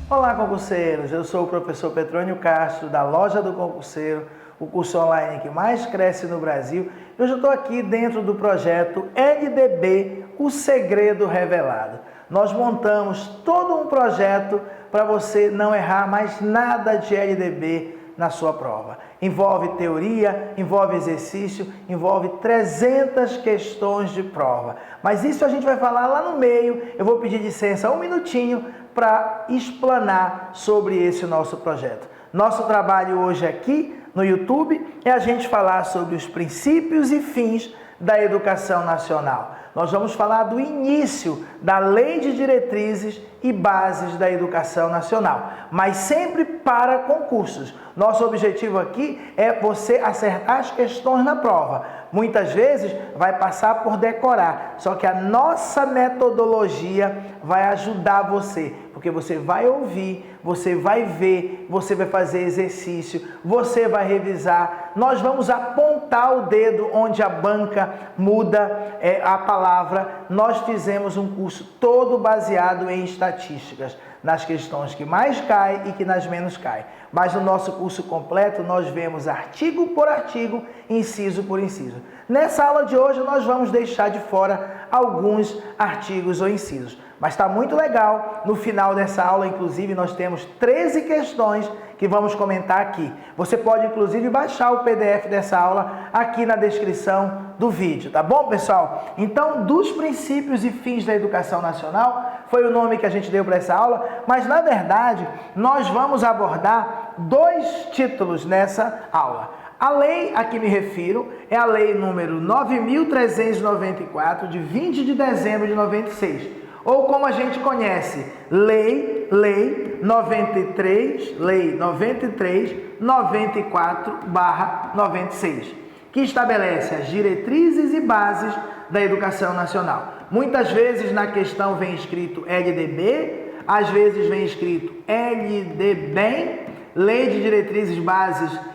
Olá, concurseiros! Eu sou o professor Petrônio Castro, da Loja do Concurseiro, o curso online que mais cresce no Brasil. Hoje eu estou aqui dentro do projeto LDB, o Segredo Revelado. Nós montamos todo um projeto para você não errar mais nada de LDB na sua prova. Envolve teoria, envolve exercício, envolve 300 questões de prova. Mas isso a gente vai falar lá no meio. Eu vou pedir licença um minutinho para explanar sobre esse nosso projeto. Nosso trabalho hoje aqui no YouTube é a gente falar sobre os princípios e fins da educação nacional. Nós vamos falar do início da Lei de Diretrizes e Bases da Educação Nacional, mas sempre para concursos. Nosso objetivo aqui é você acertar as questões na prova. Muitas vezes vai passar por decorar, só que a nossa metodologia vai ajudar você, porque você vai ouvir, você vai ver, você vai fazer exercício, você vai revisar. Nós vamos apontar o dedo onde a banca muda a palavra. Nós fizemos um curso todo baseado em estatísticas, nas questões que mais caem e que nas menos caem. Mas no nosso curso completo nós vemos artigo por artigo, inciso por inciso. Nessa aula de hoje nós vamos deixar de fora alguns artigos ou incisos. Mas está muito legal. No final dessa aula, inclusive, nós temos 13 questões que vamos comentar aqui. Você pode, inclusive, baixar o PDF dessa aula aqui na descrição do vídeo, tá bom, pessoal? Então, dos princípios e fins da educação nacional, foi o nome que a gente deu para essa aula, mas, na verdade, nós vamos abordar 2 títulos nessa aula. A lei a que me refiro é a lei número 9.394, de 20 de dezembro de 96. Ou como a gente conhece, Lei 93/94, que estabelece as diretrizes e bases da educação nacional. Muitas vezes na questão vem escrito LDB, às vezes vem escrito LDBem, Lei de Diretrizes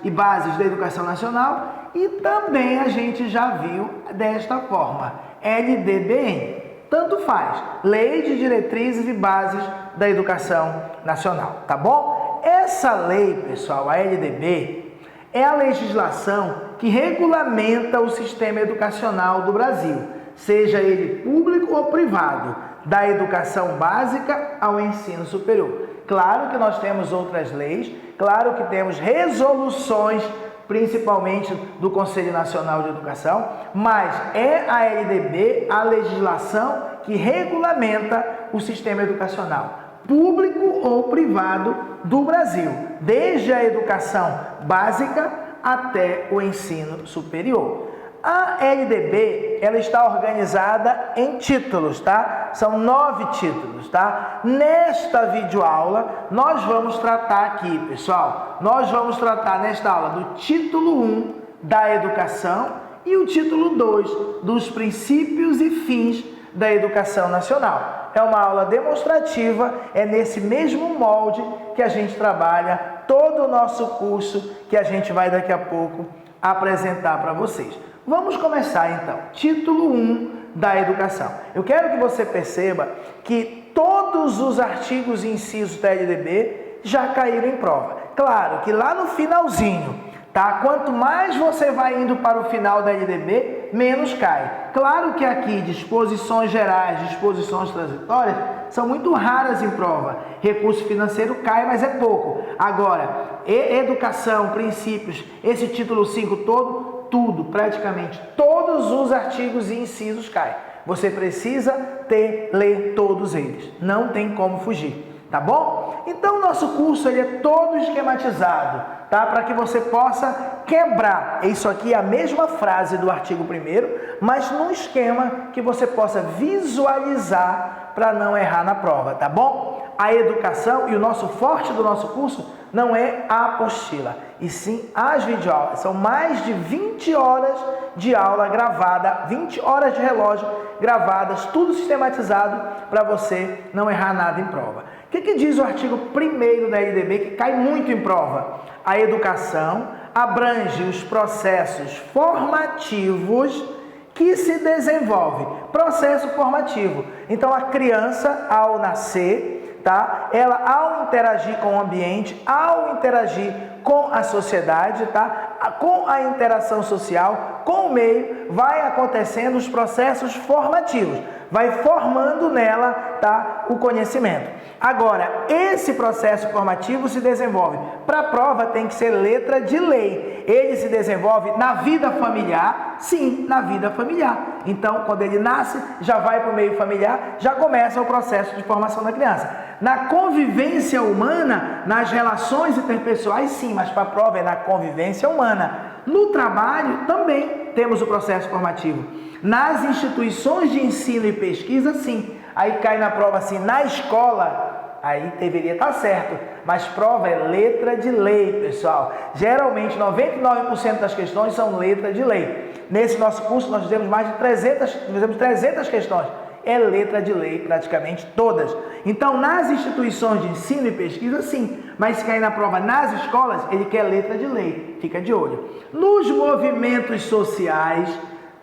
e Bases da Educação Nacional, e também a gente já viu desta forma, LDBem. Tanto faz, Lei de Diretrizes e Bases da Educação Nacional, tá bom? Essa lei, pessoal, a LDB, é a legislação que regulamenta o sistema educacional do Brasil, seja ele público ou privado, da educação básica ao ensino superior. Claro que nós temos outras leis, claro que temos resoluções, principalmente do Conselho Nacional de Educação, mas é a LDB a legislação que regulamenta o sistema educacional, público ou privado do Brasil, desde a educação básica até o ensino superior. A LDB, ela está organizada em títulos, tá? São 9 títulos, tá? Nesta videoaula, nós vamos tratar aqui, pessoal, nós vamos tratar nesta aula do título 1 da educação e o título 2 dos princípios e fins da educação nacional. É uma aula demonstrativa, é nesse mesmo molde que a gente trabalha todo o nosso curso, que a gente vai daqui a pouco apresentar para vocês. Vamos começar então, título 1 da educação. Eu quero que você perceba que todos os artigos e incisos da LDB já caíram em prova. Claro que lá no finalzinho, tá? Quanto mais você vai indo para o final da LDB, menos cai. Claro que aqui disposições gerais, disposições transitórias são muito raras em prova. Recurso financeiro cai, mas é pouco. Agora, educação, princípios, esse título 5 todo, tudo, praticamente todos os artigos e incisos caem. Você precisa ler todos eles. Não tem como fugir, tá bom? Então, o nosso curso ele é todo esquematizado, tá? Para que você possa quebrar. Isso aqui é a mesma frase do artigo 1º, mas num esquema que você possa visualizar para não errar na prova, tá bom? A educação e o nosso forte do nosso curso não é a apostila, e sim as videoaulas. São mais de 20 horas de aula gravada, 20 horas de relógio gravadas, tudo sistematizado para você não errar nada em prova. O que diz o artigo 1º da LDB, que cai muito em prova? A educação abrange os processos formativos que se desenvolve. Processo formativo. Então, a criança, ao nascer, tá? Ela, ao interagir com o ambiente, ao interagir com a sociedade, tá? Com a interação social, com o meio, vai acontecendo os processos formativos, vai formando nela, tá? O conhecimento. Agora, esse processo formativo se desenvolve. Para a prova tem que ser letra de lei. Ele se desenvolve na vida familiar, sim, na vida familiar. Então, quando ele nasce, já vai para o meio familiar, já começa o processo de formação da criança. Na convivência humana, nas relações interpessoais, sim, mas para a prova é na convivência humana. No trabalho, também temos o processo formativo. Nas instituições de ensino e pesquisa, sim. Aí cai na prova assim, na escola, aí deveria estar certo, mas prova é letra de lei, pessoal. Geralmente, 99% das questões são letra de lei. Nesse nosso curso, nós fizemos mais de 300 questões. É letra de lei, praticamente todas. Então, nas instituições de ensino e pesquisa, sim. Mas se cair na prova nas escolas, ele quer letra de lei. Fica de olho. Nos movimentos sociais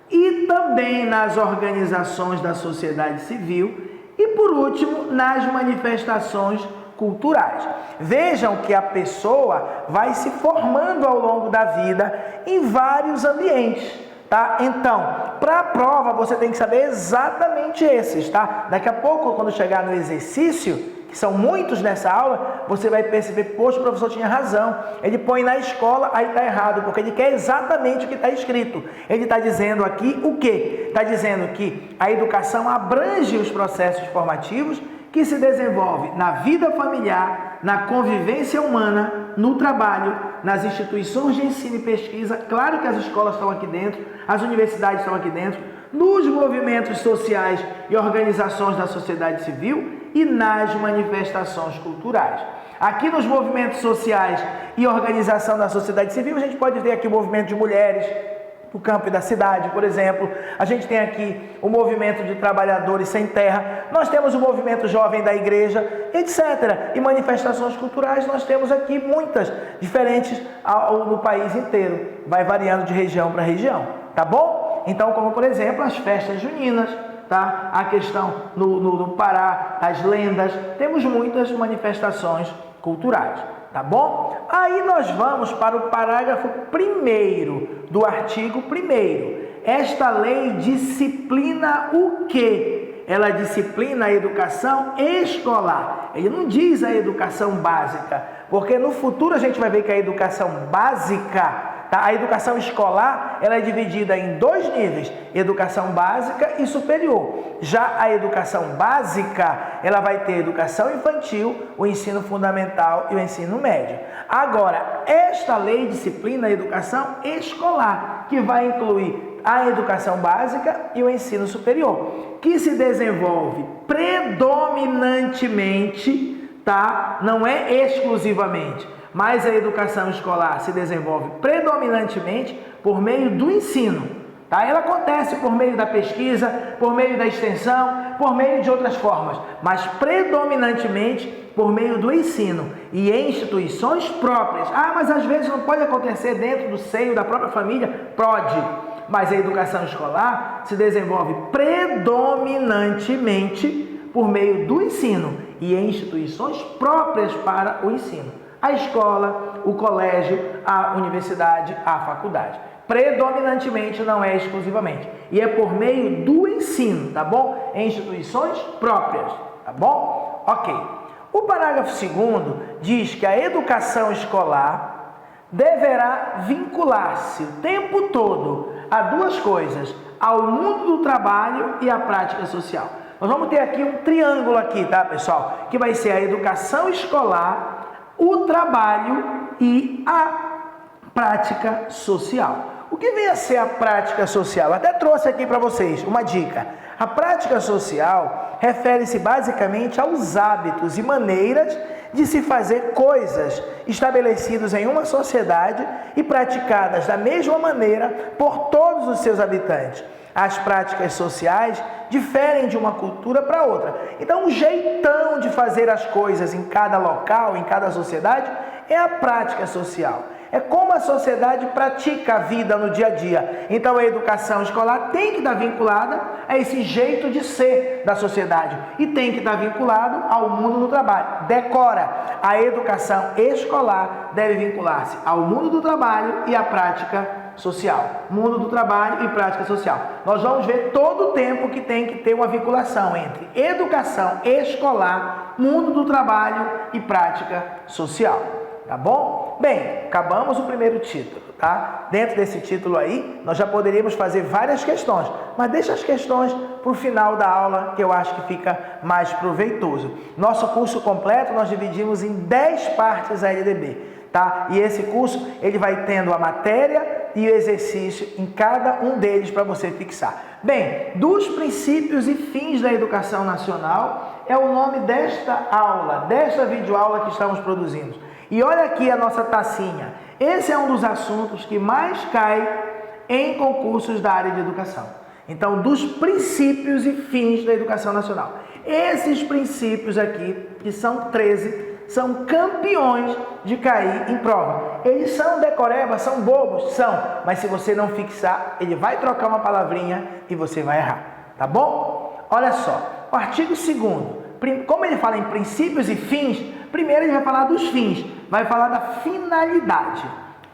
e também nas organizações da sociedade civil e, por último, nas manifestações culturais. Vejam que a pessoa vai se formando ao longo da vida em vários ambientes. Tá? Então, para a prova, você tem que saber exatamente esses, tá? Daqui a pouco, quando chegar no exercício, que são muitos nessa aula, você vai perceber, poxa, o professor tinha razão. Ele põe na escola, aí está errado, porque ele quer exatamente o que está escrito. Ele está dizendo aqui o quê? Está dizendo que a educação abrange os processos formativos que se desenvolve na vida familiar, na convivência humana, no trabalho, nas instituições de ensino e pesquisa, claro que as escolas estão aqui dentro, as universidades estão aqui dentro, nos movimentos sociais e organizações da sociedade civil e nas manifestações culturais. Aqui nos movimentos sociais e organização da sociedade civil, a gente pode ver aqui o movimento de mulheres, no campo da cidade, por exemplo. A gente tem aqui o movimento de trabalhadores sem terra, nós temos o movimento jovem da igreja, etc. E manifestações culturais nós temos aqui muitas, diferentes no país inteiro. Vai variando de região para região, tá bom? Então, como por exemplo, as festas juninas, tá? A questão no Pará, as lendas, temos muitas manifestações culturais. Tá bom? Aí nós vamos para o parágrafo 1º do artigo 1º. Esta lei disciplina o quê? Ela disciplina a educação escolar. Ele não diz a educação básica, porque no futuro a gente vai ver que a educação básica, tá? A educação escolar, ela é dividida em 2 níveis, educação básica e superior. Já a educação básica, ela vai ter educação infantil, o ensino fundamental e o ensino médio. Agora, esta lei disciplina a educação escolar, que vai incluir a educação básica e o ensino superior, que se desenvolve predominantemente, tá? Não é exclusivamente, mas a educação escolar se desenvolve predominantemente por meio do ensino. Tá? Ela acontece por meio da pesquisa, por meio da extensão, por meio de outras formas, mas predominantemente por meio do ensino e em instituições próprias. Ah, mas às vezes não pode acontecer dentro do seio da própria família? Pode, mas a educação escolar se desenvolve predominantemente por meio do ensino e em instituições próprias para o ensino. A escola, o colégio, a universidade, a faculdade. Predominantemente, não é exclusivamente. E é por meio do ensino, tá bom? Em instituições próprias, tá bom? Ok. O parágrafo 2º diz que a educação escolar deverá vincular-se o tempo todo a 2 coisas, ao mundo do trabalho e à prática social. Nós vamos ter aqui um triângulo aqui, tá, pessoal? Que vai ser a educação escolar, o trabalho e a prática social. O que vem a ser a prática social? Eu até trouxe aqui para vocês uma dica. A prática social refere-se basicamente aos hábitos e maneiras de se fazer coisas estabelecidos em uma sociedade e praticadas da mesma maneira por todos os seus habitantes. As práticas sociais diferem de uma cultura para outra. Então, o jeitão de fazer as coisas em cada local, em cada sociedade, é a prática social. É como a sociedade pratica a vida no dia a dia. Então a educação escolar tem que estar vinculada a esse jeito de ser da sociedade e tem que estar vinculado ao mundo do trabalho. Decora, a educação escolar deve vincular-se ao mundo do trabalho e à prática social. Mundo do trabalho e prática social. Nós vamos ver todo o tempo que tem que ter uma vinculação entre educação escolar, mundo do trabalho e prática social. Tá bom? Bem, acabamos o primeiro título, tá? Dentro desse título aí, nós já poderíamos fazer várias questões, mas deixa as questões para o final da aula, que eu acho que fica mais proveitoso. Nosso curso completo nós dividimos em 10 partes a LDB, tá? E esse curso, ele vai tendo a matéria e o exercício em cada um deles para você fixar. Bem, dos princípios e fins da educação nacional é o nome desta aula, desta videoaula que estamos produzindo. E olha aqui a nossa tacinha. Esse é um dos assuntos que mais cai em concursos da área de educação. Então, dos princípios e fins da educação nacional. Esses princípios aqui, que são 13, são campeões de cair em prova. Eles são decoreba, são bobos? São. Mas se você não fixar, ele vai trocar uma palavrinha e você vai errar. Tá bom? Olha só. O artigo 2º. Como ele fala em princípios e fins, primeiro ele vai falar dos fins. Vai falar da finalidade.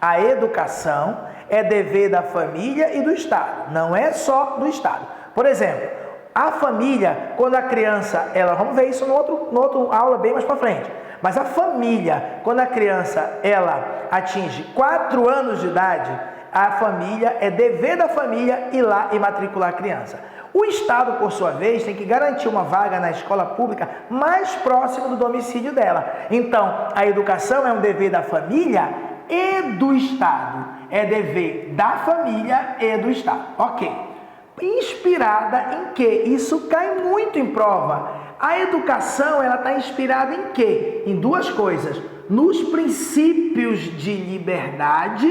A educação é dever da família e do Estado. Não é só do Estado. Por exemplo, a família, quando a criança... vamos ver isso no outro aula bem mais para frente. Mas a família, quando a criança ela atinge 4 anos de idade, a família é dever da família ir lá e matricular a criança. O Estado, por sua vez, tem que garantir uma vaga na escola pública mais próxima do domicílio dela. Então, a educação é um dever da família e do Estado. É dever da família e do Estado. Ok. Inspirada em quê? Isso cai muito em prova. A educação, ela está inspirada em quê? Em 2 coisas. Nos princípios de liberdade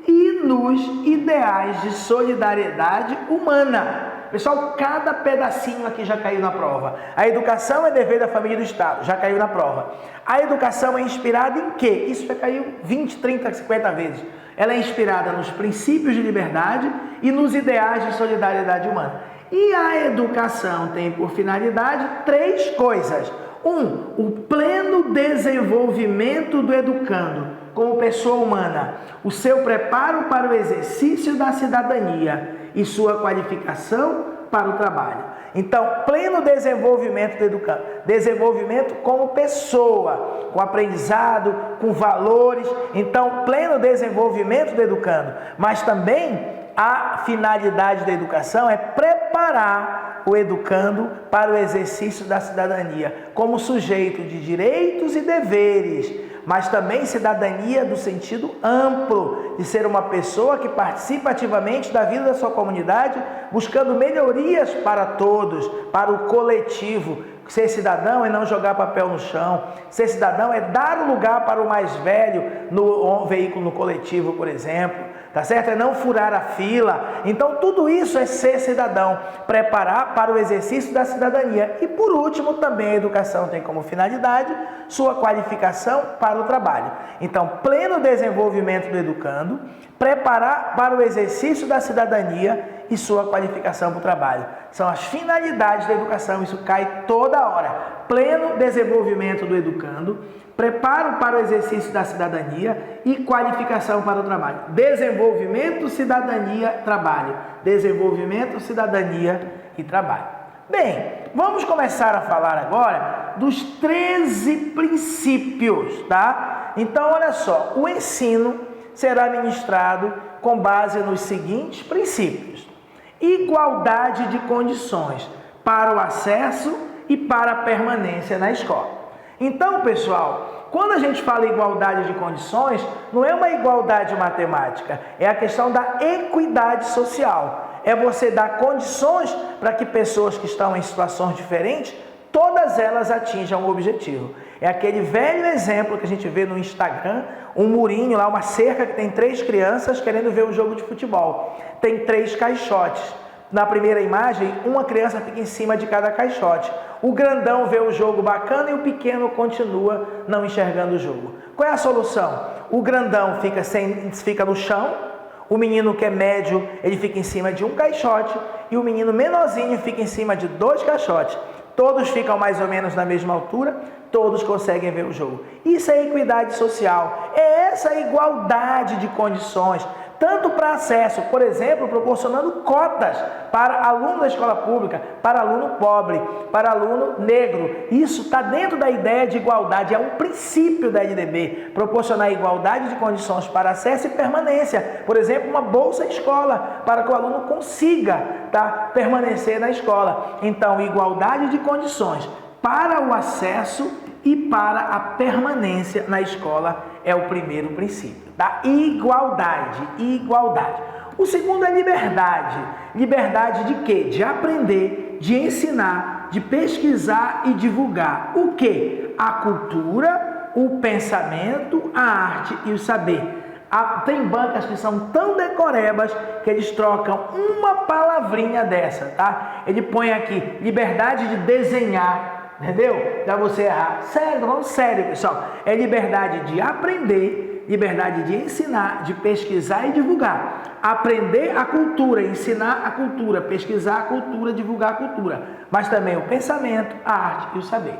e nos ideais de solidariedade humana. Pessoal, cada pedacinho aqui já caiu na prova. A educação é dever da família e do Estado, já caiu na prova. A educação é inspirada em quê? Isso já caiu 20, 30, 50 vezes. Ela é inspirada nos princípios de liberdade e nos ideais de solidariedade humana. E a educação tem por finalidade 3 coisas. 1. O pleno desenvolvimento do educando como pessoa humana, o seu preparo para o exercício da cidadania e sua qualificação para o trabalho. Então, pleno desenvolvimento do educando, desenvolvimento como pessoa, com aprendizado, com valores. Então, pleno desenvolvimento do educando, mas também a finalidade da educação é preparar o educando para o exercício da cidadania, como sujeito de direitos e deveres, mas também cidadania do sentido amplo, de ser uma pessoa que participa ativamente da vida da sua comunidade, buscando melhorias para todos, para o coletivo. Ser cidadão é não jogar papel no chão. Ser cidadão é dar o lugar para o mais velho no veículo coletivo, por exemplo. Tá certo? É não furar a fila. Então, tudo isso é ser cidadão. Preparar para o exercício da cidadania. E, por último, também a educação tem como finalidade sua qualificação para o trabalho. Então, pleno desenvolvimento do educando, preparar para o exercício da cidadania e sua qualificação para o trabalho. São as finalidades da educação, isso cai toda hora. Pleno desenvolvimento do educando, preparo para o exercício da cidadania e qualificação para o trabalho. Desenvolvimento, cidadania, trabalho. Desenvolvimento, cidadania e trabalho. Bem, vamos começar a falar agora dos 13 princípios, tá? Então, olha só, o ensino será ministrado com base nos seguintes princípios: igualdade de condições para o acesso e para a permanência na escola. Então, pessoal, quando a gente fala em igualdade de condições, não é uma igualdade matemática, é a questão da equidade social. É você dar condições para que pessoas que estão em situações diferentes, todas elas atinjam o objetivo. É aquele velho exemplo que a gente vê no Instagram, um murinho lá, uma cerca que tem 3 crianças querendo ver um jogo de futebol. Tem 3 caixotes. Na primeira imagem, uma criança fica em cima de cada caixote. O grandão vê o jogo bacana e o pequeno continua não enxergando o jogo. Qual é a solução? O grandão fica no chão, o menino que é médio, ele fica em cima de um caixote e o menino menorzinho fica em cima de 2 caixotes. Todos ficam mais ou menos na mesma altura, todos conseguem ver o jogo. Isso é equidade social, é essa igualdade de condições, tanto para acesso, por exemplo, proporcionando cotas para aluno da escola pública, para aluno pobre, para aluno negro. Isso está dentro da ideia de igualdade, é um princípio da LDB, proporcionar igualdade de condições para acesso e permanência. Por exemplo, uma bolsa escola, para que o aluno consiga permanecer na escola. Então, igualdade de condições para o acesso e para a permanência na escola é o primeiro princípio, da igualdade. O segundo é liberdade. Liberdade de quê? De aprender, de ensinar, de pesquisar e divulgar. O quê? A cultura, o pensamento, a arte e o saber. Tem bancas que são tão decorebas que eles trocam uma palavrinha dessa, tá? Ele põe aqui, liberdade de desenhar, entendeu? Para você errar. Sério, vamos sério, pessoal. É liberdade de aprender, liberdade de ensinar, de pesquisar e divulgar. Aprender a cultura, ensinar a cultura, pesquisar a cultura, divulgar a cultura. Mas também o pensamento, a arte e o saber.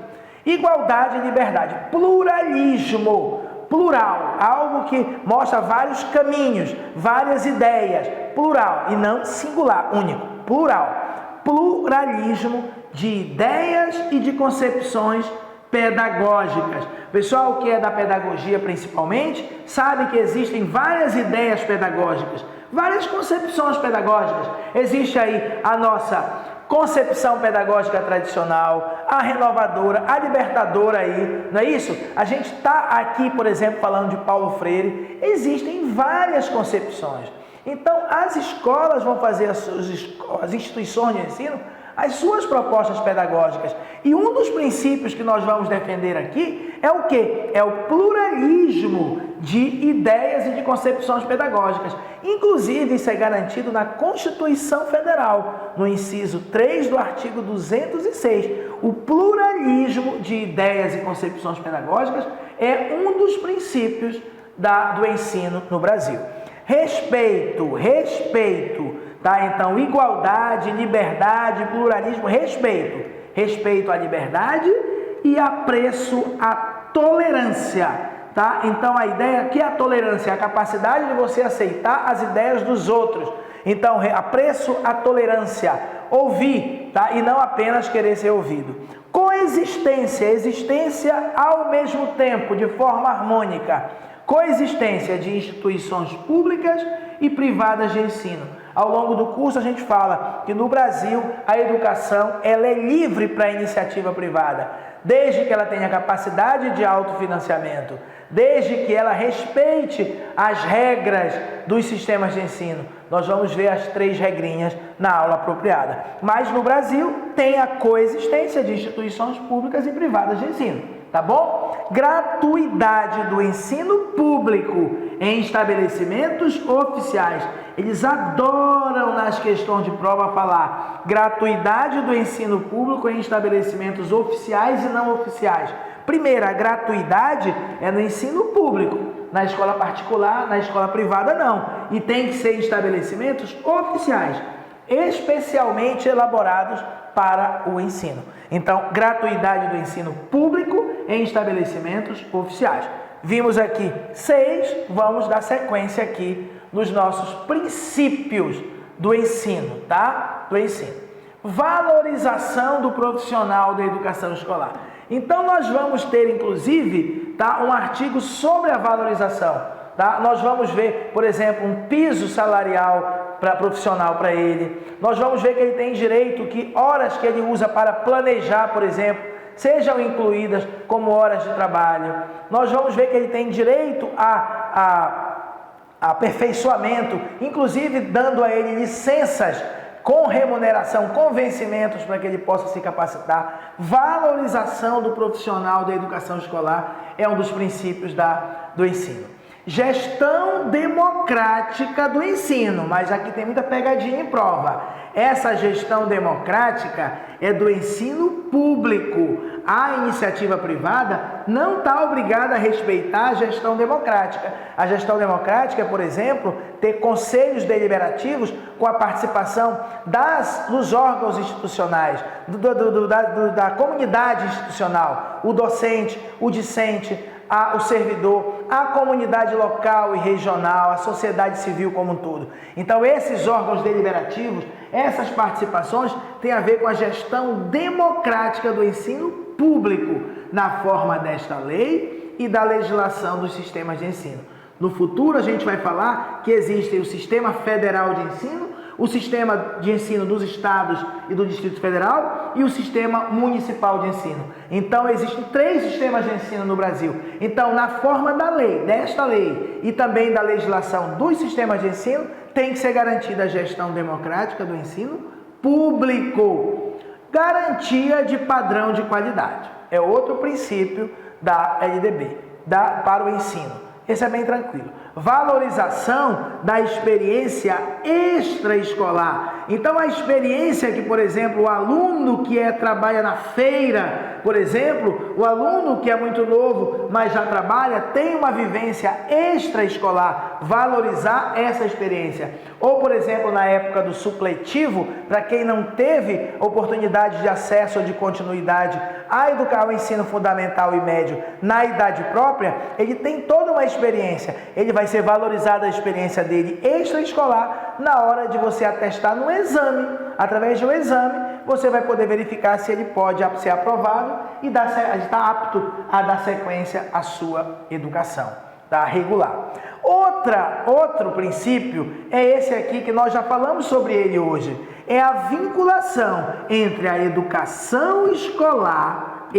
Igualdade e liberdade. Pluralismo. Plural. Algo que mostra vários caminhos, várias ideias. Plural e não singular, único. Plural. Pluralismo de ideias e de concepções pedagógicas. Pessoal que é da pedagogia principalmente, sabe que existem várias ideias pedagógicas, várias concepções pedagógicas. Existe aí a nossa concepção pedagógica tradicional, a renovadora, a libertadora aí, não é isso? A gente está aqui, por exemplo, falando de Paulo Freire. Existem várias concepções. Então, as escolas vão fazer as instituições de ensino as suas propostas pedagógicas. E um dos princípios que nós vamos defender aqui é o quê? É o pluralismo de ideias e de concepções pedagógicas. Inclusive, isso é garantido na Constituição Federal, no inciso 3 do artigo 206. O pluralismo de ideias e concepções pedagógicas é um dos princípios do ensino no Brasil. Respeito, tá? Então, igualdade, liberdade, pluralismo, respeito. Respeito à liberdade e apreço à tolerância, tá? Então, a ideia aqui é a tolerância, a capacidade de você aceitar as ideias dos outros. Então, apreço à tolerância, ouvir, tá? E não apenas querer ser ouvido. Coexistência, existência ao mesmo tempo, de forma harmônica. Coexistência de instituições públicas e privadas de ensino. Ao longo do curso a gente fala que no Brasil a educação ela é livre para a iniciativa privada, desde que ela tenha capacidade de autofinanciamento, desde que ela respeite as regras dos sistemas de ensino. Nós vamos ver as 3 regrinhas na aula apropriada. Mas no Brasil tem a coexistência de instituições públicas e privadas de ensino. Tá bom? Gratuidade do ensino público em estabelecimentos oficiais. Eles adoram nas questões de prova falar gratuidade do ensino público em estabelecimentos oficiais e não oficiais. Primeiro, a gratuidade é no ensino público. Na escola particular, na escola privada não. E tem que ser em estabelecimentos oficiais, especialmente elaborados para o ensino. Então, gratuidade do ensino público em estabelecimentos oficiais. Vimos aqui 6, vamos dar sequência aqui nos nossos princípios do ensino, tá? Do ensino. Valorização do profissional da educação escolar. Então, nós vamos ter, inclusive, tá, um artigo sobre a valorização. Tá? Nós vamos ver, por exemplo, um piso salarial profissional para ele. Nós vamos ver que ele tem direito que horas que ele usa para planejar, por exemplo, sejam incluídas como horas de trabalho. Nós vamos ver que ele tem direito a aperfeiçoamento, inclusive dando a ele licenças com remuneração, com vencimentos para que ele possa se capacitar. Valorização do profissional da educação escolar é um dos princípios do ensino. Gestão democrática do ensino, mas aqui tem muita pegadinha em prova. Essa gestão democrática é do ensino público. A iniciativa privada não está obrigada a respeitar a gestão democrática. A gestão democrática é, por exemplo, ter conselhos deliberativos com a participação dos órgãos institucionais, da comunidade institucional, o docente, o discente, o servidor, a comunidade local e regional, a sociedade civil como um todo. Então, esses órgãos deliberativos, essas participações têm a ver com a gestão democrática do ensino público, na forma desta lei e da legislação dos sistemas de ensino. No futuro, a gente vai falar que existe o Sistema Federal de Ensino, o Sistema de Ensino dos Estados e do Distrito Federal e o Sistema Municipal de Ensino. Então, existem 3 sistemas de ensino no Brasil. Então, na forma da lei, desta lei e também da legislação dos sistemas de ensino, tem que ser garantida a gestão democrática do ensino público. Garantia de padrão de qualidade. É outro princípio da LDB, para o ensino. Esse é bem tranquilo. Valorização da experiência extraescolar. Então, a experiência que, por exemplo, o aluno que trabalha na feira, por exemplo, o aluno que é muito novo, mas já trabalha, tem uma vivência extraescolar. Valorizar essa experiência. Ou, por exemplo, na época do supletivo, para quem não teve oportunidade de acesso ou de continuidade ao ensino fundamental e médio na idade própria, ele tem toda uma experiência. Ele vai ser valorizada a experiência dele extraescolar na hora de você atestar no exame. Através de um exame, você vai poder verificar se ele pode ser aprovado e está apto a dar sequência à sua educação, tá? Regular. Outro princípio é esse aqui que nós já falamos sobre ele hoje. É a vinculação entre a educação escolar,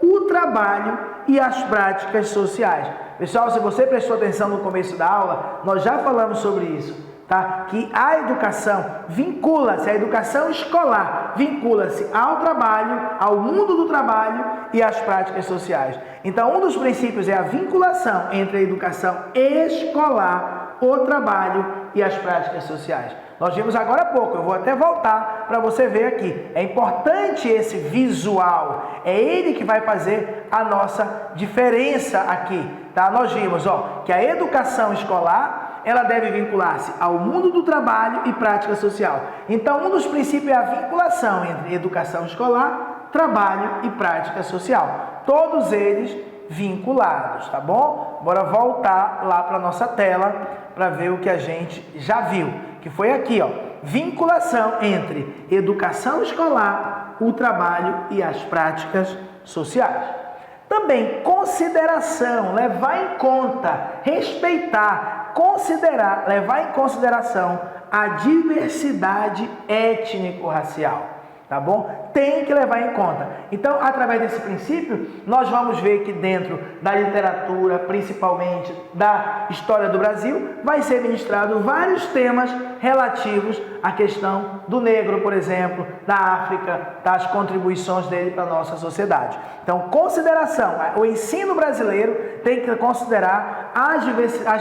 o trabalho e as práticas sociais. Pessoal, se você prestou atenção no começo da aula, nós já falamos sobre isso, tá? Que a educação vincula-se, a educação escolar vincula-se ao trabalho, ao mundo do trabalho e às práticas sociais. Então, um dos princípios é a vinculação entre a educação escolar, o trabalho e as práticas sociais. Nós vimos agora há pouco, eu vou até voltar para você ver aqui. É importante esse visual, é ele que vai fazer a nossa diferença aqui, tá? Nós vimos, que a educação escolar, ela deve vincular-se ao mundo do trabalho e prática social. Então, um dos princípios é a vinculação entre educação escolar, trabalho e prática social. Todos eles vinculados, tá bom? Bora voltar lá para a nossa tela para ver o que a gente já viu, que foi aqui, vinculação entre educação escolar, o trabalho e as práticas sociais. Também consideração, levar em conta, respeitar, considerar, levar em consideração a diversidade étnico-racial, tá bom? Tem que levar em conta. Então, através desse princípio, nós vamos ver que dentro da literatura, principalmente da história do Brasil, vai ser ministrado vários temas relativos à questão do negro, por exemplo, da África, das contribuições dele para a nossa sociedade. Então, consideração, o ensino brasileiro tem que considerar as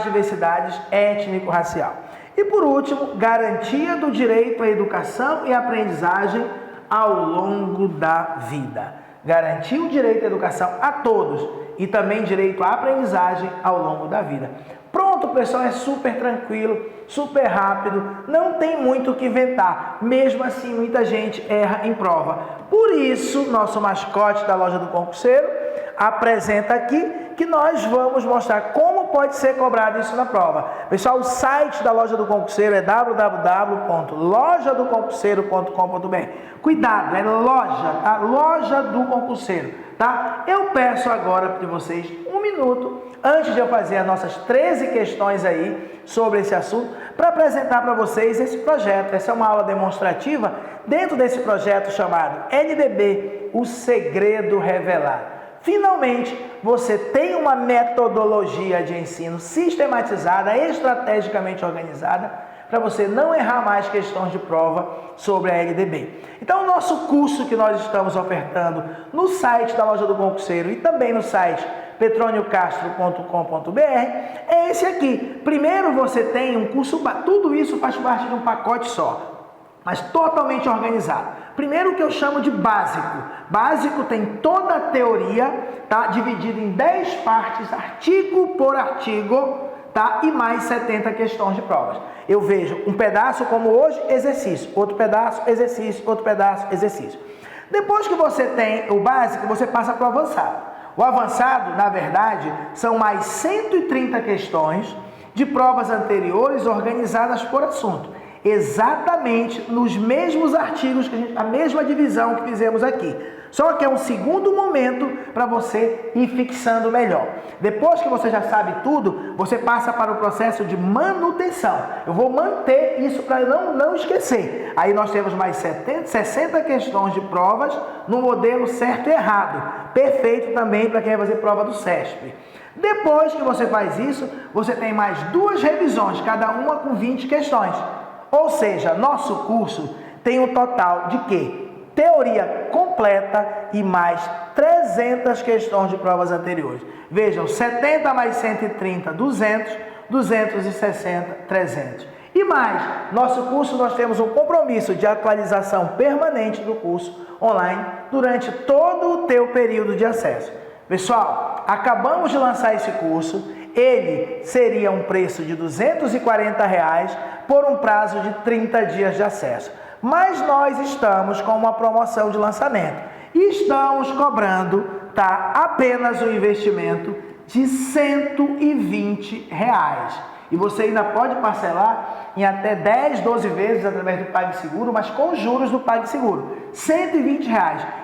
diversidades étnico-racial. E por último, garantia do direito à educação e aprendizagem ao longo da vida. Garantir o direito à educação a todos e também direito à aprendizagem ao longo da vida. Pronto, pessoal, é super tranquilo, super rápido, não tem muito o que inventar. Mesmo assim, muita gente erra em prova. Por isso, nosso mascote da loja do concurseiro apresenta aqui que nós vamos mostrar como pode ser cobrado isso na prova. Pessoal, o site da loja do concurseiro é www.lojadoconcurseiro.com.br. Cuidado, é loja, tá? Loja do concurseiro, tá? Eu peço agora de vocês um minuto, antes de eu fazer as nossas 13 questões aí sobre esse assunto, para apresentar para vocês esse projeto. Essa é uma aula demonstrativa dentro desse projeto chamado LDB, o Segredo Revelado. Finalmente, você tem uma metodologia de ensino sistematizada, estrategicamente organizada, para você não errar mais questões de prova sobre a LDB. Então, o nosso curso que nós estamos ofertando no site da Loja do Concurseiro e também no site petroniocastro.com.br, é esse aqui. Primeiro você tem um curso, tudo isso faz parte de um pacote só, mas totalmente organizado. Primeiro, o que eu chamo de básico. Básico tem toda a teoria, tá? Dividido em 10 partes, artigo por artigo, tá? E mais 70 questões de provas. Eu vejo um pedaço como hoje, exercício. Outro pedaço, exercício. Outro pedaço, exercício. Depois que você tem o básico, você passa para o avançado. O avançado, na verdade, são mais 130 questões de provas anteriores organizadas por assunto. Exatamente nos mesmos artigos, a mesma divisão que fizemos aqui. Só que é um segundo momento para você ir fixando melhor. Depois que você já sabe tudo, você passa para o processo de manutenção. Eu vou manter isso para não esquecer. Aí nós temos mais 60 questões de provas no modelo certo e errado. Perfeito também para quem vai fazer prova do CESP. Depois que você faz isso, você tem mais 2 revisões, cada uma com 20 questões. Ou seja, nosso curso tem um total de quê? Teoria completa e mais 300 questões de provas anteriores. Vejam, 70 mais 130, 200, 260, 300. E mais, nosso curso nós temos um compromisso de atualização permanente do curso online durante todo o teu período de acesso. Pessoal, acabamos de lançar esse curso. Ele seria um preço de R$ 240 por um prazo de 30 dias de acesso. Mas nós estamos com uma promoção de lançamento e estamos cobrando, tá, apenas um investimento de R$ 120. E você ainda pode parcelar em até 10, 12 vezes através do PagSeguro, mas com juros do PagSeguro. R$ 120.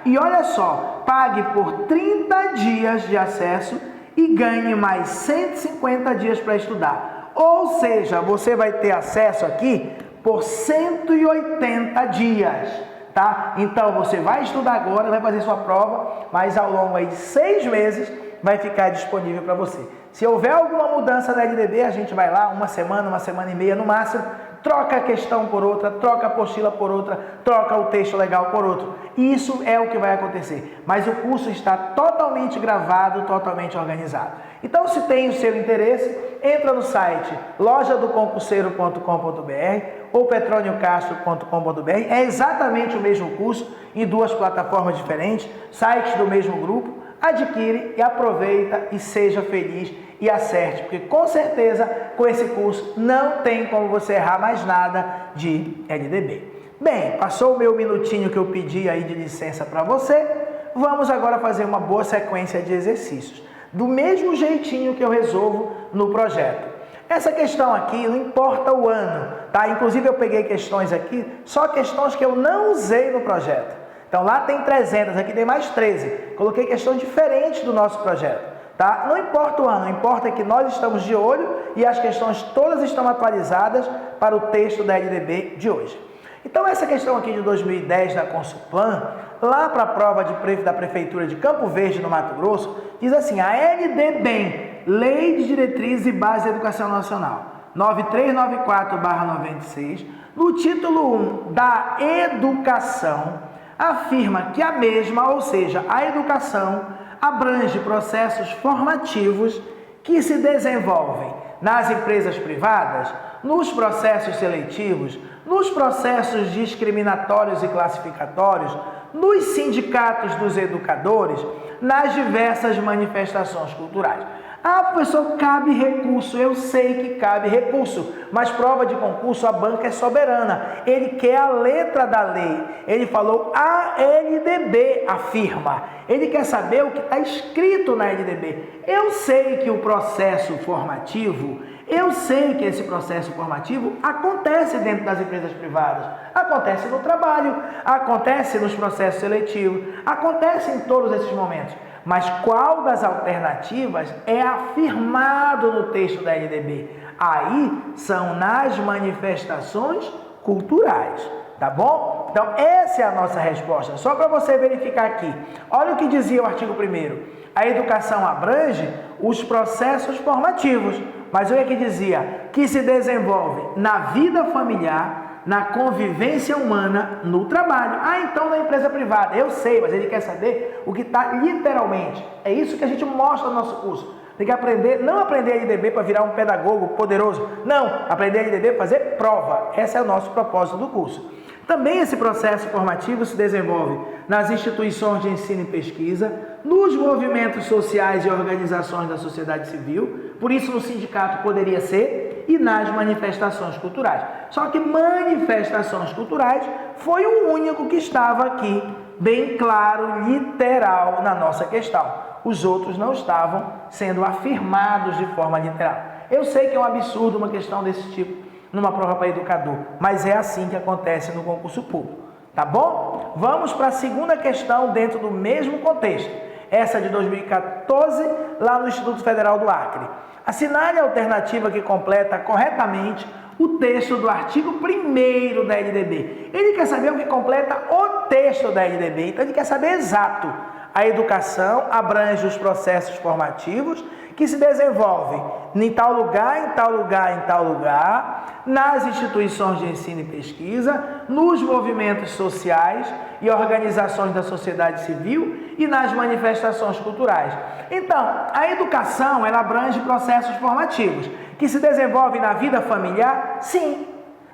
E olha só, pague por 30 dias de acesso e ganhe mais 150 dias para estudar. Ou seja, você vai ter acesso aqui por 180 dias, tá? Então, você vai estudar agora, vai fazer sua prova, mas ao longo aí de 6 meses vai ficar disponível para você. Se houver alguma mudança na LDB, a gente vai lá, uma semana e meia no máximo, troca a questão por outra, troca a apostila por outra, troca o texto legal por outro. Isso é o que vai acontecer. Mas o curso está totalmente gravado, totalmente organizado. Então, se tem o seu interesse, entra no site lojadoconcurseiro.com.br ou petroniocastro.com.br. É exatamente o mesmo curso em 2 plataformas diferentes, sites do mesmo grupo. Adquire e aproveita e seja feliz e acerte, porque com certeza com esse curso não tem como você errar mais nada de LDB. Bem, passou o meu minutinho que eu pedi aí de licença para você, vamos agora fazer uma boa sequência de exercícios, do mesmo jeitinho que eu resolvo no projeto. Essa questão aqui, não importa o ano, tá? Inclusive eu peguei questões aqui, só questões que eu não usei no projeto. Então lá tem 300, aqui tem mais 13. Coloquei questões diferentes do nosso projeto, tá? Não importa o ano, importa que nós estamos de olho e as questões todas estão atualizadas para o texto da LDB de hoje. Então essa questão aqui de 2010 da Consulplan, lá para a prova da Prefeitura de Campo Verde, no Mato Grosso, diz assim: a LDB, Lei de Diretrizes e Bases da Educação Nacional, 9394/96, no título 1 da Educação, afirma que a mesma, ou seja, a educação, abrange processos formativos que se desenvolvem nas empresas privadas, nos processos seletivos, nos processos discriminatórios e classificatórios, nos sindicatos dos educadores, nas diversas manifestações culturais. Ah, professor, cabe recurso. Eu sei que cabe recurso, mas prova de concurso, a banca é soberana. Ele quer a letra da lei. Ele falou, a LDB afirma. Ele quer saber o que está escrito na LDB. Eu sei que o processo formativo, esse processo formativo acontece dentro das empresas privadas. Acontece no trabalho, acontece nos processos seletivos, acontece em todos esses momentos. Mas qual das alternativas é afirmado no texto da LDB? Aí são nas manifestações culturais, tá bom? Então essa é a nossa resposta, só para você verificar aqui. Olha o que dizia o artigo 1º. A educação abrange os processos formativos, mas olha que dizia, que se desenvolve na vida familiar, na convivência humana no trabalho. Ah, então na empresa privada. Eu sei, mas ele quer saber o que está literalmente. É isso que a gente mostra no nosso curso. Tem que aprender, não aprender LDB para virar um pedagogo poderoso. Não, aprender LDB para fazer prova. Esse é o nosso propósito do curso. Também esse processo formativo se desenvolve nas instituições de ensino e pesquisa, nos movimentos sociais e organizações da sociedade civil, por isso no sindicato poderia ser, e nas manifestações culturais. Só que manifestações culturais foi o único que estava aqui, bem claro, literal na nossa questão. Os outros não estavam sendo afirmados de forma literal. Eu sei que é um absurdo uma questão desse tipo numa prova para educador, mas é assim que acontece no concurso público, tá bom? Vamos para a segunda questão dentro do mesmo contexto, essa de 2014, lá no Instituto Federal do Acre. Assinale a alternativa que completa corretamente o texto do artigo 1º da LDB. Ele quer saber o que completa o texto da LDB, então ele quer saber exato. A educação abrange os processos formativos que se desenvolvem em tal lugar, em tal lugar, em tal lugar, nas instituições de ensino e pesquisa, nos movimentos sociais e organizações da sociedade civil e nas manifestações culturais. Então, a educação, ela abrange processos formativos que se desenvolvem na vida familiar, sim.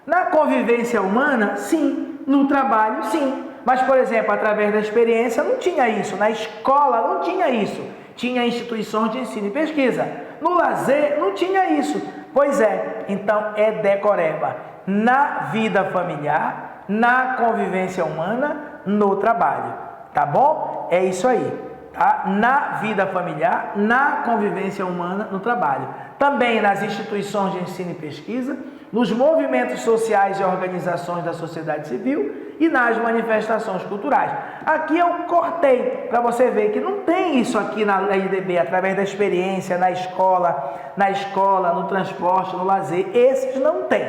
Na convivência humana, sim. No trabalho, sim. Mas, por exemplo, através da experiência, não tinha isso. Na escola, não tinha isso. Tinha instituições de ensino e pesquisa. No lazer, não tinha isso. Pois é, então é decoreba. Na vida familiar, na convivência humana, no trabalho. Tá bom? É isso aí. Tá? Na vida familiar, na convivência humana, no trabalho. Também nas instituições de ensino e pesquisa, nos movimentos sociais e organizações da sociedade civil e nas manifestações culturais. Aqui eu cortei para você ver que não tem isso aqui na LDB, através da experiência, na escola, no transporte, no lazer. Esses não tem.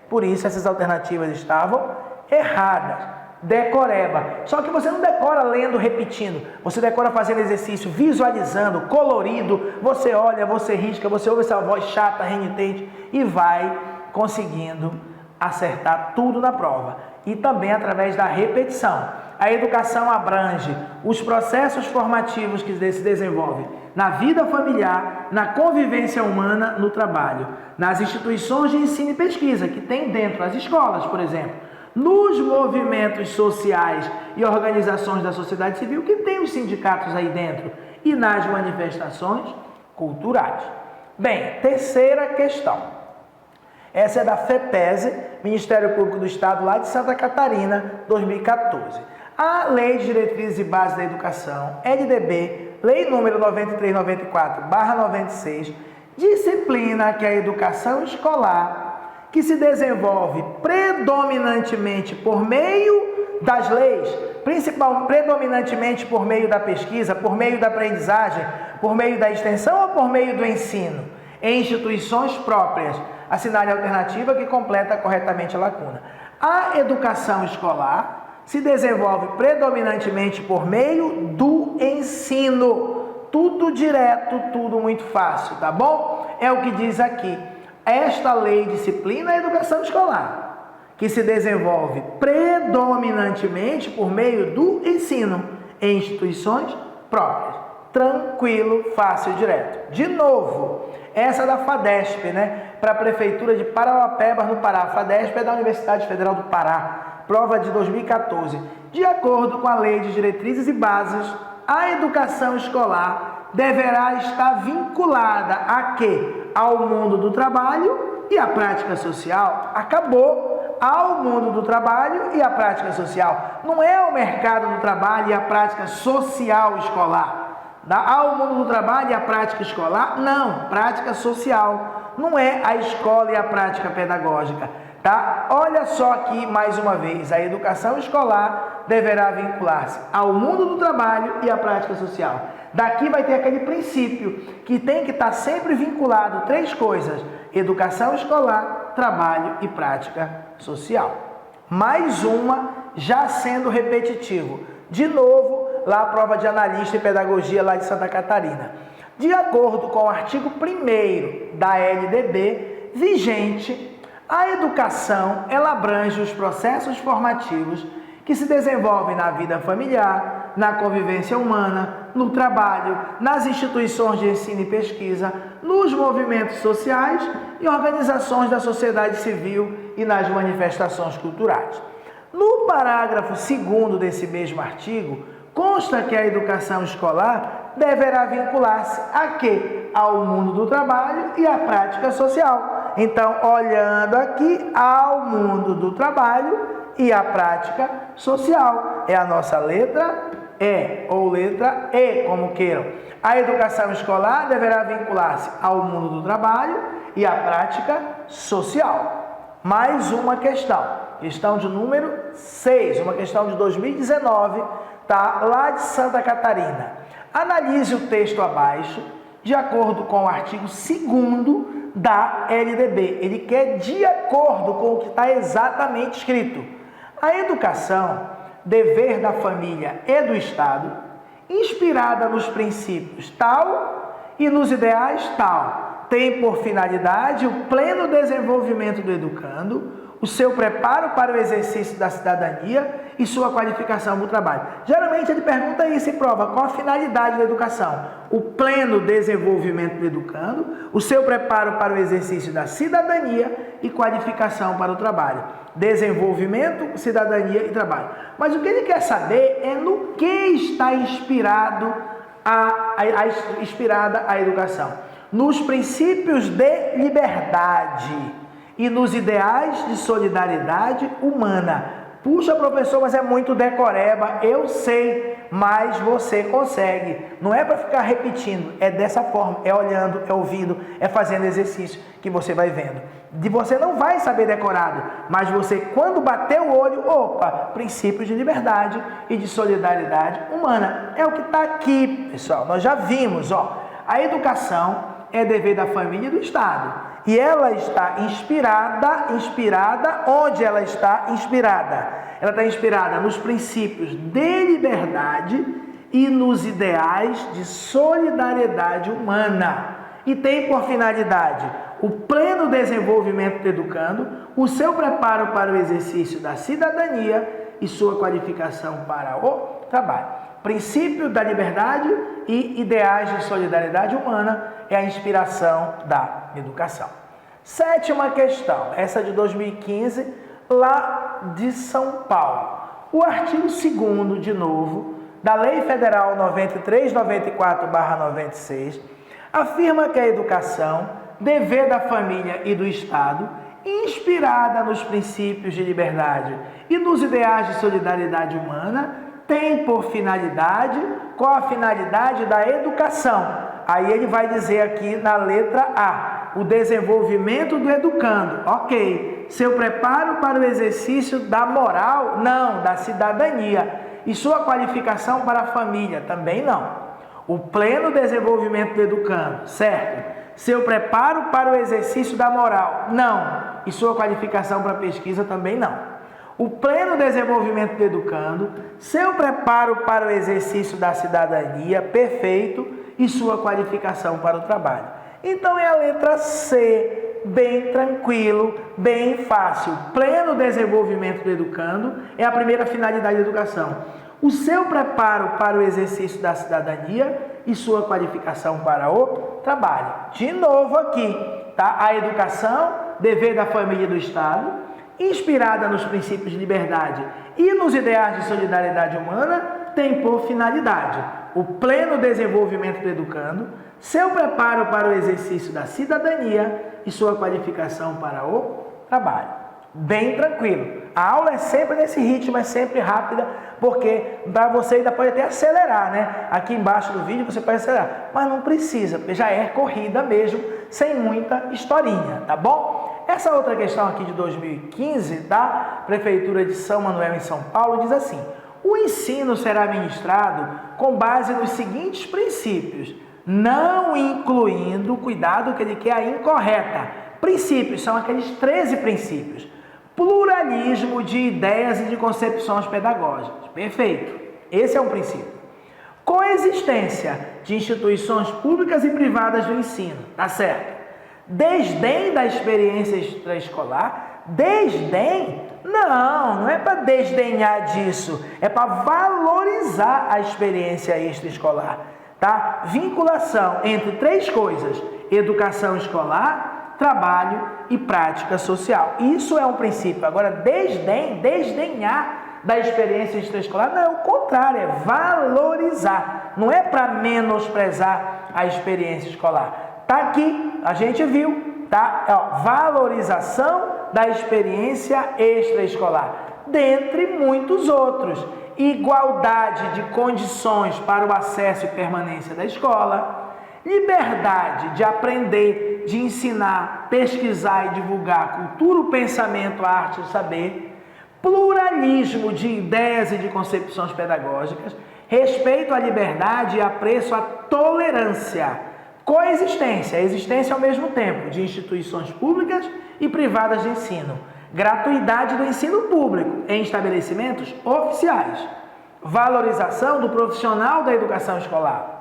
Por isso essas alternativas estavam erradas. Decoreba. Só que você não decora lendo, repetindo. Você decora fazendo exercício, visualizando, colorido. Você olha, você risca, você ouve essa voz chata, renitente e vai conseguindo acertar tudo na prova. E também através da repetição. A educação abrange os processos formativos que se desenvolvem na vida familiar, na convivência humana, no trabalho, nas instituições de ensino e pesquisa, que tem dentro as escolas, por exemplo, nos movimentos sociais e organizações da sociedade civil, que tem os sindicatos aí dentro, e nas manifestações culturais. Bem, terceira questão. Essa é da FEPESE, Ministério Público do Estado, lá de Santa Catarina, 2014. A Lei de Diretrizes e Bases da Educação, LDB, Lei número 9394/96, disciplina que a educação escolar, que se desenvolve predominantemente por meio das leis, predominantemente por meio da pesquisa, por meio da aprendizagem, por meio da extensão ou por meio do ensino, em instituições próprias. Assinale a alternativa que completa corretamente a lacuna. A educação escolar se desenvolve predominantemente por meio do ensino. Tudo direto, tudo muito fácil, tá bom? É o que diz aqui. Esta lei disciplina a educação escolar, que se desenvolve predominantemente por meio do ensino em instituições próprias. Tranquilo, fácil e direto. De novo, essa é da FADESP, né? Para a Prefeitura de Parauapebas, no Pará. A FADESP é da Universidade Federal do Pará. Prova de 2014. De acordo com a Lei de Diretrizes e Bases, a educação escolar deverá estar vinculada a quê? Ao mundo do trabalho e à prática social. Acabou. Ao mundo do trabalho e à prática social. Não é o mercado do trabalho e a prática social escolar. Ao mundo do trabalho e a prática escolar? Não, prática social. Não é a escola e a prática pedagógica. Tá? Olha só aqui mais uma vez, a educação escolar deverá vincular-se ao mundo do trabalho e à prática social. Daqui vai ter aquele princípio que tem que estar sempre vinculado três coisas: educação escolar, trabalho e prática social. Mais uma, já sendo repetitivo. De novo, lá a prova de analista em pedagogia lá de Santa Catarina. De acordo com o artigo 1º da LDB, vigente, A educação, ela abrange os processos formativos que se desenvolvem na vida familiar, na convivência humana, no trabalho, nas instituições de ensino e pesquisa, nos movimentos sociais e organizações da sociedade civil e nas manifestações culturais. No parágrafo 2º desse mesmo artigo, consta que a educação escolar deverá vincular-se a quê? Ao mundo do trabalho e à prática social. Então, olhando aqui ao mundo do trabalho e à prática social. É a nossa letra E ou letra E, como queiram. A educação escolar deverá vincular-se ao mundo do trabalho e à prática social. Mais uma questão. Questão de número 6, uma questão de 2019, tá? Lá de Santa Catarina. Analise o texto abaixo, de acordo com o artigo 2º da LDB. Ele quer de acordo com o que está exatamente escrito. A educação, dever da família e do Estado, inspirada nos princípios tal e nos ideais tal, tem por finalidade o pleno desenvolvimento do educando, o seu preparo para o exercício da cidadania e sua qualificação no trabalho. Geralmente ele pergunta isso e prova qual a finalidade da educação. O pleno desenvolvimento do educando, o seu preparo para o exercício da cidadania e qualificação para o trabalho. Desenvolvimento, cidadania e trabalho. Mas o que ele quer saber é no que está inspirada a educação. Nos princípios de liberdade e nos ideais de solidariedade humana. Puxa, professor, mas é muito decoreba. Eu sei, mas você consegue. Não é para ficar repetindo, é dessa forma, é olhando, é ouvindo, é fazendo exercício que você vai vendo. Você não vai saber decorado, mas você, quando bater o olho, opa, princípios de liberdade e de solidariedade humana. É o que está aqui, pessoal. Nós já vimos, ó. A educação é dever da família e do Estado. E ela está inspirada, onde ela está inspirada? Ela está inspirada nos princípios de liberdade e nos ideais de solidariedade humana. E tem por finalidade o pleno desenvolvimento do educando, o seu preparo para o exercício da cidadania e sua qualificação para o trabalho. Princípio da liberdade e ideais de solidariedade humana é a inspiração da educação. 7ª questão, essa de 2015, lá de São Paulo. O artigo 2º, de novo, da Lei Federal 9394/96, afirma que a educação, dever da família e do Estado, inspirada nos princípios de liberdade e nos ideais de solidariedade humana, tem por finalidade, qual a finalidade da educação? Aí ele vai dizer aqui na letra A, o desenvolvimento do educando, ok. Seu preparo para o exercício da moral? Não, da cidadania. E sua qualificação para a família? Também não. O pleno desenvolvimento do educando, certo. Seu preparo para o exercício da moral? Não. E sua qualificação para a pesquisa? Também não. O pleno desenvolvimento do educando, seu preparo para o exercício da cidadania, perfeito, e sua qualificação para o trabalho. Então é a letra C, bem tranquilo, bem fácil. Pleno desenvolvimento do educando é a primeira finalidade da educação. O seu preparo para o exercício da cidadania e sua qualificação para o trabalho. De novo aqui, tá? A educação, dever da família e do Estado, inspirada nos princípios de liberdade e nos ideais de solidariedade humana, tem por finalidade o pleno desenvolvimento do educando, seu preparo para o exercício da cidadania e sua qualificação para o trabalho. Bem tranquilo. A aula é sempre nesse ritmo, é sempre rápida, porque para você ainda pode até acelerar, né? Aqui embaixo do vídeo você pode acelerar, mas não precisa, porque já é corrida mesmo, sem muita historinha, tá bom? Essa outra questão aqui de 2015, da Prefeitura de São Manuel, em São Paulo, diz assim: o ensino será ministrado com base nos seguintes princípios, não incluindo, cuidado que ele quer a incorreta. Princípios, são aqueles 13 princípios. Pluralismo de ideias e de concepções pedagógicas. Perfeito. Esse é um princípio. Coexistência de instituições públicas e privadas do ensino. Tá certo. Desdém da experiência extraescolar? Desdém? Não é para desdenhar disso, é para valorizar a experiência extraescolar, tá? Vinculação entre três coisas: educação escolar, trabalho e prática social. Isso é um princípio. Agora, desdenhar da experiência extraescolar, não, é o contrário, é valorizar. Não é para menosprezar a experiência escolar. Tá aqui, a gente viu, tá? Valorização da experiência extraescolar, dentre muitos outros. Igualdade de condições para o acesso e permanência da escola, liberdade de aprender, de ensinar, pesquisar e divulgar a cultura, o pensamento, a arte e o saber, pluralismo de ideias e de concepções pedagógicas, respeito à liberdade e apreço à tolerância, coexistência, existência ao mesmo tempo de instituições públicas e privadas de ensino, gratuidade do ensino público em estabelecimentos oficiais, valorização do profissional da educação escolar,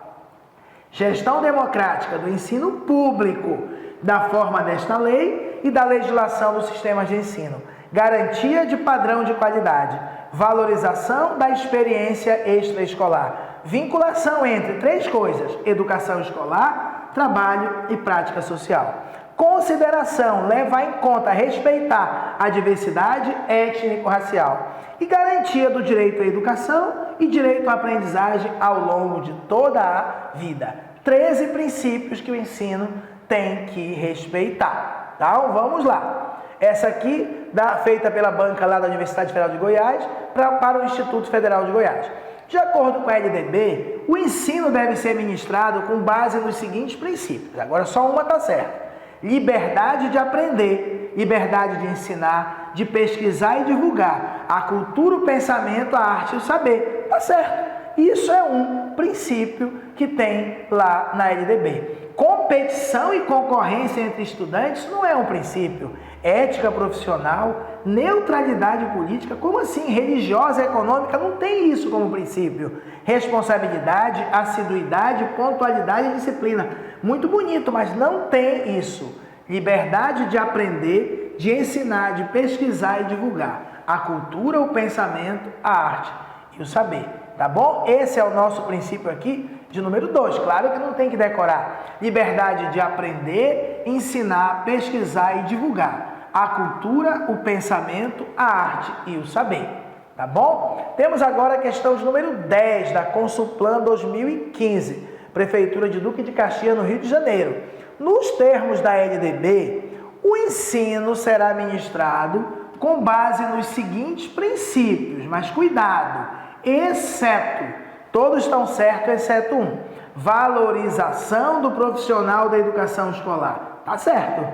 gestão democrática do ensino público, da forma desta lei e da legislação dos sistemas de ensino, garantia de padrão de qualidade, valorização da experiência extraescolar, vinculação entre três coisas: educação escolar, trabalho e prática social. Consideração, levar em conta, respeitar a diversidade étnico-racial e garantia do direito à educação e direito à aprendizagem ao longo de toda a vida. 13 princípios que o ensino tem que respeitar. Então, vamos lá. Essa aqui, feita pela banca lá da Universidade Federal de Goiás, para o Instituto Federal de Goiás. De acordo com a LDB, o ensino deve ser ministrado com base nos seguintes princípios. Agora, só uma está certa. Liberdade de aprender, liberdade de ensinar, de pesquisar e divulgar a cultura, o pensamento, a arte e o saber. Tá certo. Isso é um princípio que tem lá na LDB. Competição e concorrência entre estudantes não é um princípio. Ética profissional, neutralidade política, como assim? Religiosa e econômica não tem isso como princípio. Responsabilidade, assiduidade, pontualidade e disciplina. Muito bonito, mas não tem isso. Liberdade de aprender, de ensinar, de pesquisar e divulgar a cultura, o pensamento, a arte e o saber. Tá bom? Esse é o nosso princípio aqui de número 2. Claro que não tem que decorar. Liberdade de aprender, ensinar, pesquisar e divulgar a cultura, o pensamento, a arte e o saber. Tá bom? Temos agora a questão de número 10 da Consulplan 2015, Prefeitura de Duque de Caxias, no Rio de Janeiro. Nos termos da LDB, o ensino será ministrado com base nos seguintes princípios, mas cuidado, exceto, todos estão certos, exceto um: valorização do profissional da educação escolar. Tá certo.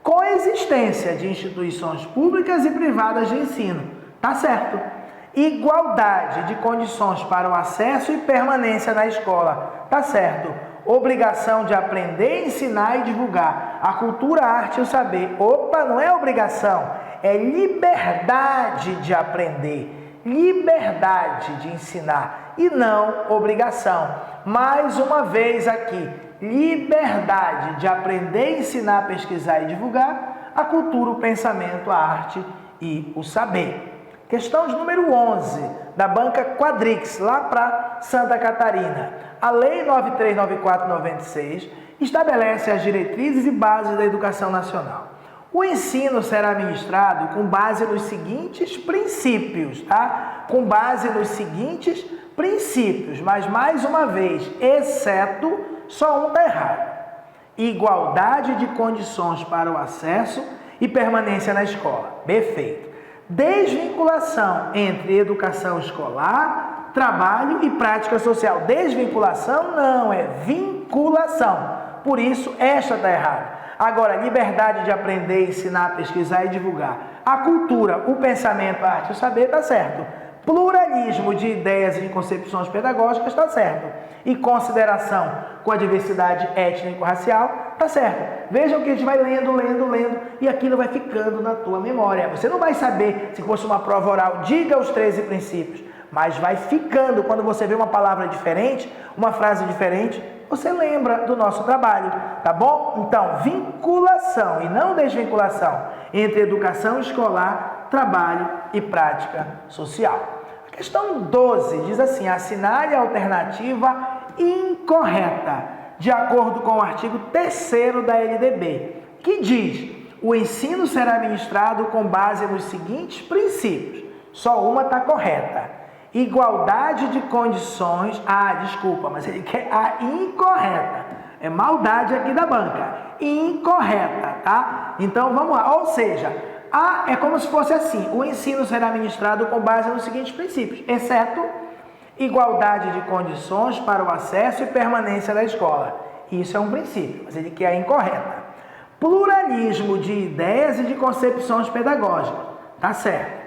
Coexistência de instituições públicas e privadas de ensino. Tá certo. Igualdade de condições para o acesso e permanência na escola. Tá certo. Obrigação de aprender, ensinar e divulgar a cultura, a arte e o saber. Opa, não é obrigação, é liberdade de aprender, liberdade de ensinar e não obrigação. Mais uma vez aqui, liberdade de aprender, ensinar, pesquisar e divulgar a cultura, o pensamento, a arte e o saber. Questão de número 11, da banca Quadrix, lá para Santa Catarina. A Lei 9394/96 estabelece as diretrizes e bases da educação nacional. O ensino será ministrado com base nos seguintes princípios, tá? Com base nos seguintes princípios, mas mais uma vez, exceto, só um está errado. Igualdade de condições para o acesso e permanência na escola. Perfeito. Desvinculação entre educação escolar, trabalho e prática social. Desvinculação não, é vinculação. Por isso, esta está errada. Agora, liberdade de aprender, ensinar, pesquisar e divulgar a cultura, o pensamento, a arte e o saber, está certo. Pluralismo de ideias e de concepções pedagógicas, está certo. E consideração com a diversidade étnico-racial, está certo. Vejam que a gente vai lendo e aquilo vai ficando na tua memória. Você não vai saber, se fosse uma prova oral, diga os 13 princípios, mas vai ficando. Quando você vê uma palavra diferente, uma frase diferente, você lembra do nosso trabalho, tá bom? Então, vinculação e não desvinculação entre educação escolar, trabalho e prática social. A questão 12 diz assim: assinale a alternativa incorreta, de acordo com o artigo 3º da LDB, que diz: o ensino será ministrado com base nos seguintes princípios. Só uma está correta. Igualdade de condições. Desculpa, mas ele quer a incorreta. É maldade aqui da banca. Incorreta, tá? Então vamos lá. Ou seja, é como se fosse assim: o ensino será ministrado com base nos seguintes princípios, exceto igualdade de condições para o acesso e permanência da escola. Isso é um princípio, mas ele quer a incorreta. Pluralismo de ideias e de concepções pedagógicas. Tá certo.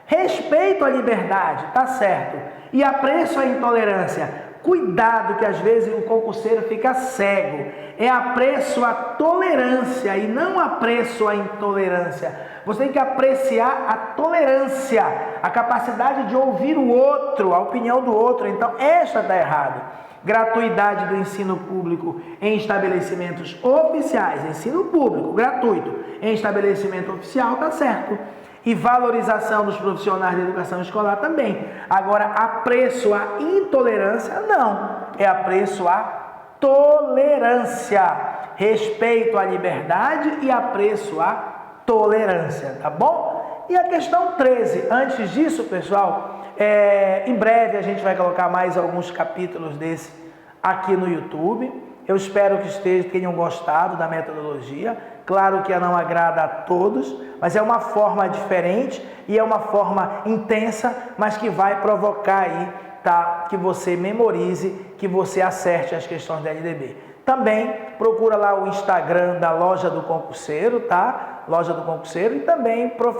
Respeito à liberdade, tá certo. E apreço à intolerância. Cuidado que às vezes o concurseiro fica cego. É apreço à tolerância e não apreço à intolerância. Você tem que apreciar a tolerância, a capacidade de ouvir o outro, a opinião do outro. Então, esta está errada. Gratuidade do ensino público em estabelecimentos oficiais. Ensino público, gratuito, em estabelecimento oficial, está certo. E valorização dos profissionais de educação escolar também. Agora, apreço à intolerância, não. É apreço à tolerância. Respeito à liberdade e apreço à tolerância, tá bom? E a questão 13. Antes disso, pessoal, em breve a gente vai colocar mais alguns capítulos desse aqui no YouTube. Eu espero que tenham gostado da metodologia. Claro que não agrada a todos, mas é uma forma diferente e é uma forma intensa, mas que vai provocar aí, tá? Que você memorize, que você acerte as questões da LDB. Também procura lá o Instagram da Loja do Concurseiro, tá? Loja do Concurseiro, e também Prof.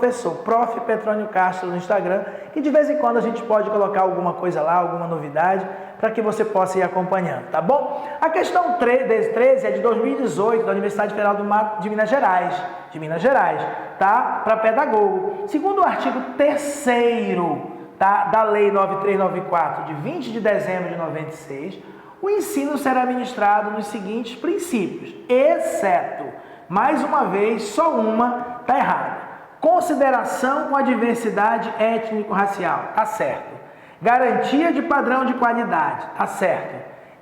Petrônio Castro no Instagram, que de vez em quando a gente pode colocar alguma coisa lá, alguma novidade, para que você possa ir acompanhando, tá bom? A questão 13 é de 2018, da Universidade Federal de Minas Gerais, tá? Para pedagogo. Segundo o artigo 3º, tá? Da Lei 9394, de 20 de dezembro de 96, o ensino será ministrado nos seguintes princípios, exceto, mais uma vez, só uma está errada. Consideração com a diversidade étnico-racial, tá certo. Garantia de padrão de qualidade, tá certo.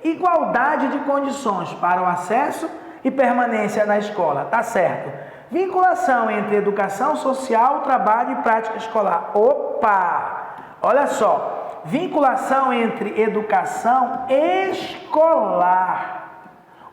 Igualdade de condições para o acesso e permanência na escola, tá certo. Vinculação entre educação social, trabalho e prática escolar. Opa! Olha só, vinculação entre educação escolar,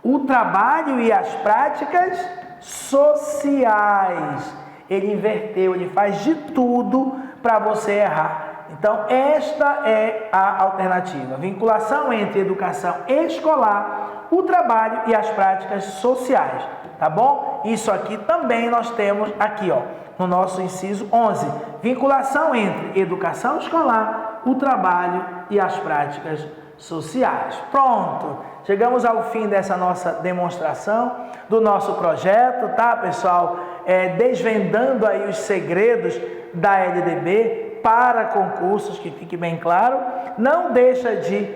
o trabalho e as práticas sociais. Ele inverteu, ele faz de tudo para você errar. Então, esta é a alternativa. Vinculação entre educação escolar, o trabalho e as práticas sociais. Tá bom? Isso aqui também nós temos aqui, ó, no nosso inciso 11. Vinculação entre educação escolar, o trabalho e as práticas sociais. Pronto! Chegamos ao fim dessa nossa demonstração do nosso projeto, tá, pessoal? Desvendando aí os segredos da LDB para concursos, que fique bem claro. Não deixa de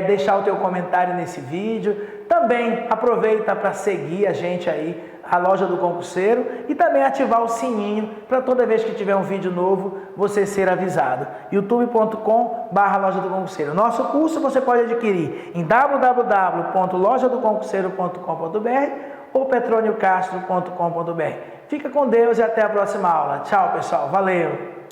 deixar o teu comentário nesse vídeo. Também aproveita para seguir a gente aí, a Loja do Concurseiro, e também ativar o sininho para toda vez que tiver um vídeo novo você ser avisado. youtube.com/Loja do Concurseiro. Nosso curso você pode adquirir em www.lojadoconcurseiro.com.br ou petroniocastro.com.br. Fica com Deus e até a próxima aula. Tchau, pessoal. Valeu!